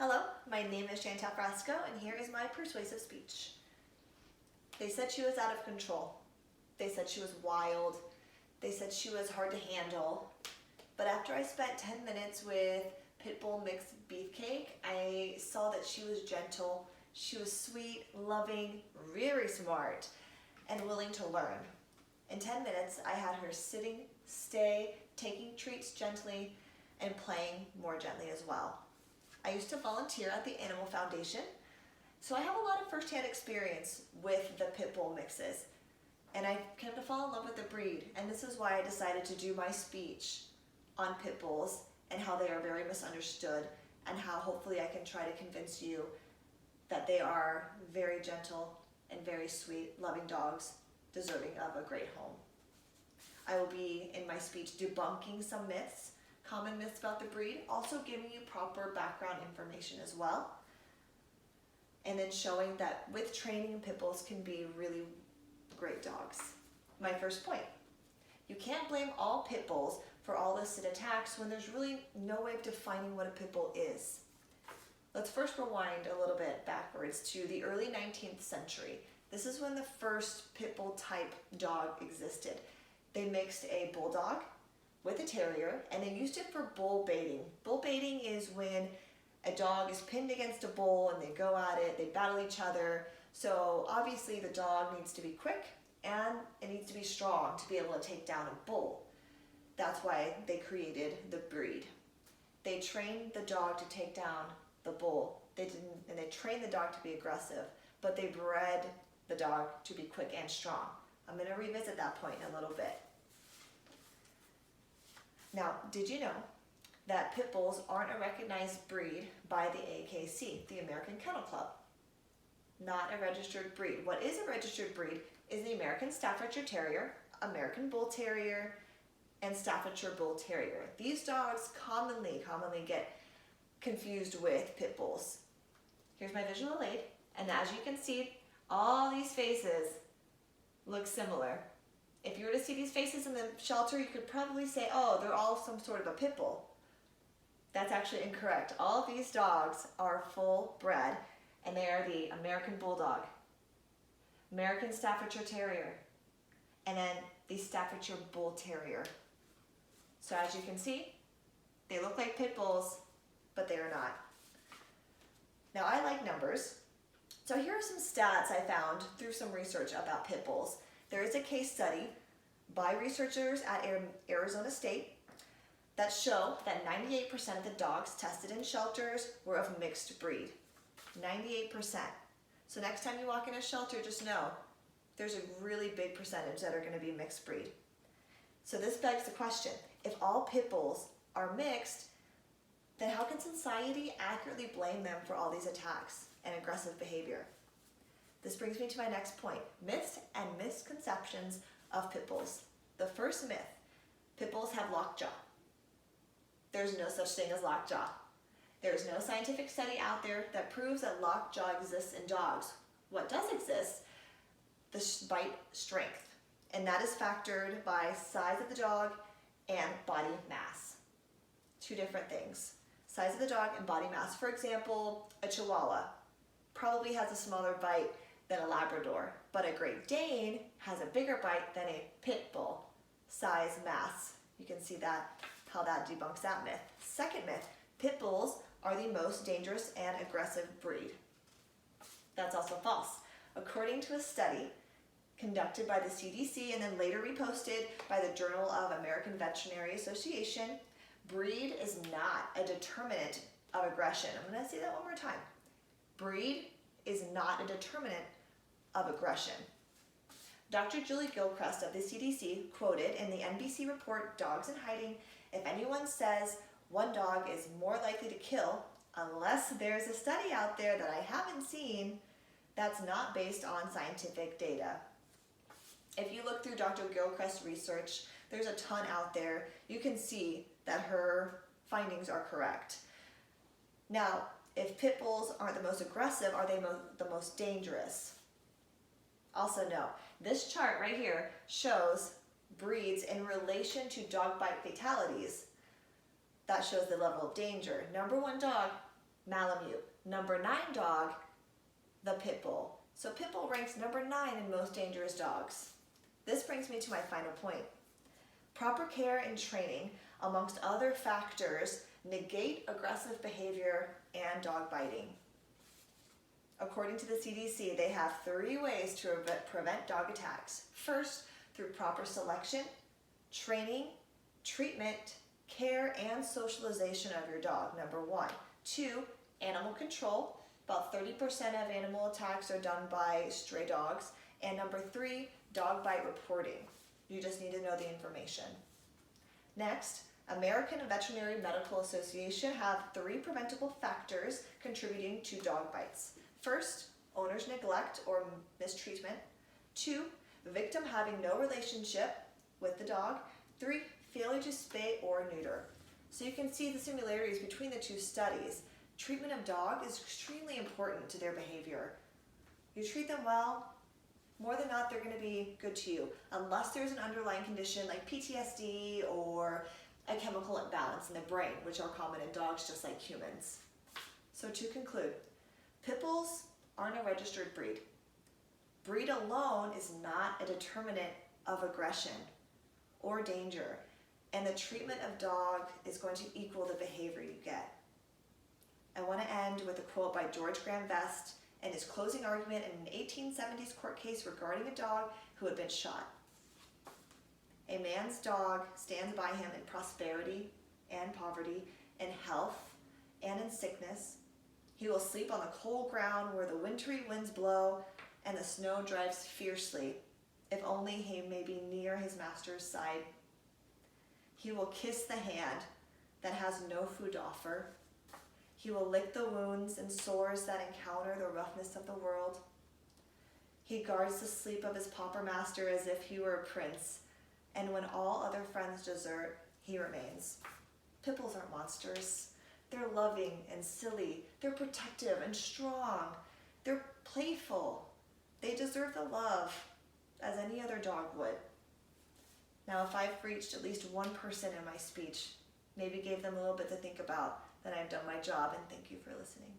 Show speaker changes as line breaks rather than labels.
Hello, my name is Chantell-Frecko, and here is my persuasive speech. They said she was out of control. They said she was wild. They said she was hard to handle. But after I spent 10 minutes with Pitbull Mixed Beefcake, I saw that she was gentle, she was sweet, loving, very smart, and willing to learn. In 10 minutes, I had her sitting, stay, taking treats gently, and playing more gently as well. I used to volunteer at the Animal Foundation, so I have a lot of firsthand experience with the Pitbull mixes, and I came to fall in love with the breed, and this is why I decided to do my speech on pit bulls and how they are very misunderstood, and how hopefully I can try to convince you that they are very gentle and very sweet, loving dogs deserving of a great home. I will be in my speech debunking some myths, common myths about the breed, also giving you proper background information as well, and then showing that with training, pit bulls can be really great dogs. My first point, you can't blame all pit bulls for all illicit attacks when there's really no way of defining what a pit bull is. Let's first rewind a little bit backwards to the early 19th century. This is when the first pit bull type dog existed. They mixed a bulldog with a terrier, and they used it for bull baiting. Bull baiting is when a dog is pinned against a bull and they go at it, they battle each other. So obviously the dog needs to be quick and it needs to be strong to be able to take down a bull. That's why they created the breed. They trained the dog to take down the bull. They trained the dog to be aggressive, but they bred the dog to be quick and strong. I'm going to revisit that point in a little bit. Now, did you know that pit bulls aren't a recognized breed by the AKC, the American Kennel Club? Not a registered breed. What is a registered breed is the American Staffordshire Terrier, American Bull Terrier, and Staffordshire Bull Terrier. These dogs commonly get confused with pit bulls. Here's my visual aid, and as you can see, all these faces look similar. If you were to see these faces in the shelter, you could probably say, oh, they're all some sort of a pit bull. That's actually incorrect. All of these dogs are full bred, and they are the American Bulldog, American Staffordshire Terrier, and then the Staffordshire Bull Terrier. So as you can see, they look like pit bulls, but they are not. Now I like numbers, so here are some stats I found through some research about pit bulls. There is a case study by researchers at Arizona State that show that 98% of the dogs tested in shelters were of mixed breed. 98%. So next time you walk in a shelter, just know there's a really big percentage that are going to be mixed breed. So this begs the question, if all pit bulls are mixed, then how can society accurately blame them for all these attacks and aggressive behavior? This brings me to my next point, myths and misconceptions of pit bulls. The first myth, pit bulls have lockjaw. There's no such thing as lockjaw. There is no scientific study out there that proves that lockjaw exists in dogs. What does exist? The bite strength, and that is factored by size of the dog and body mass. Two different things, size of the dog and body mass. For example, a Chihuahua probably has a smaller bite than a Labrador, but a Great Dane has a bigger bite than a pit bull. Size, mass. You can see that, how that debunks that myth. Second myth, pit bulls are the most dangerous and aggressive breed. That's also false. According to a study conducted by the CDC and then later reposted by the Journal of American Veterinary Association, breed is not a determinant of aggression. I'm going to say that one more time. Breed is not a determinant of aggression. Dr. Julie Gilchrist of the CDC quoted in the NBC report, Dogs in Hiding, if anyone says one dog is more likely to kill, unless there's a study out there that I haven't seen, that's not based on scientific data. If you look through Dr. Gilchrist's research, there's a ton out there. You can see that her findings are correct. Now, if pit bulls aren't the most aggressive, are they the most dangerous? Also no. This chart right here shows breeds in relation to dog bite fatalities. That shows the level of danger. Number one dog Malamute. Number 9 dog, the pit bull. So pit bull ranks number 9 in most dangerous dogs. This brings me to my final point. Proper care and training, amongst other factors, negate aggressive behavior and dog biting. According to the CDC, they have 3 ways to prevent dog attacks. First, through proper selection, training, treatment, care, and socialization of your dog, number 1. 2, animal control. About 30% of animal attacks are done by stray dogs. And number 3, dog bite reporting. You just need to know the information. Next, American Veterinary Medical Association have 3 preventable factors contributing to dog bites. First, owner's neglect or mistreatment. 2, victim having no relationship with the dog. 3, failure to spay or neuter. So you can see the similarities between the 2 studies. Treatment of dog is extremely important to their behavior. You treat them well, more than not, they're going to be good to you, unless there's an underlying condition like PTSD or a chemical imbalance in the brain, which are common in dogs just like humans. So to conclude, pit bulls aren't a registered breed. Breed alone is not a determinant of aggression or danger, and the treatment of dog is going to equal the behavior you get. I want to end with a quote by George Graham Vest and his closing argument in an 1870s court case regarding a dog who had been shot. A man's dog stands by him in prosperity and poverty, in health and in sickness. He will sleep on the cold ground where the wintry winds blow and the snow drives fiercely, if only he may be near his master's side. He will kiss the hand that has no food to offer. He will lick the wounds and sores that encounter the roughness of the world. He guards the sleep of his pauper master as if he were a prince, and when all other friends desert, he remains. Pit bulls aren't monsters. They're loving and silly. They're protective and strong. They're playful. They deserve the love as any other dog would. Now, if I've reached at least one person in my speech, maybe gave them a little bit to think about, then I've done my job, and thank you for listening.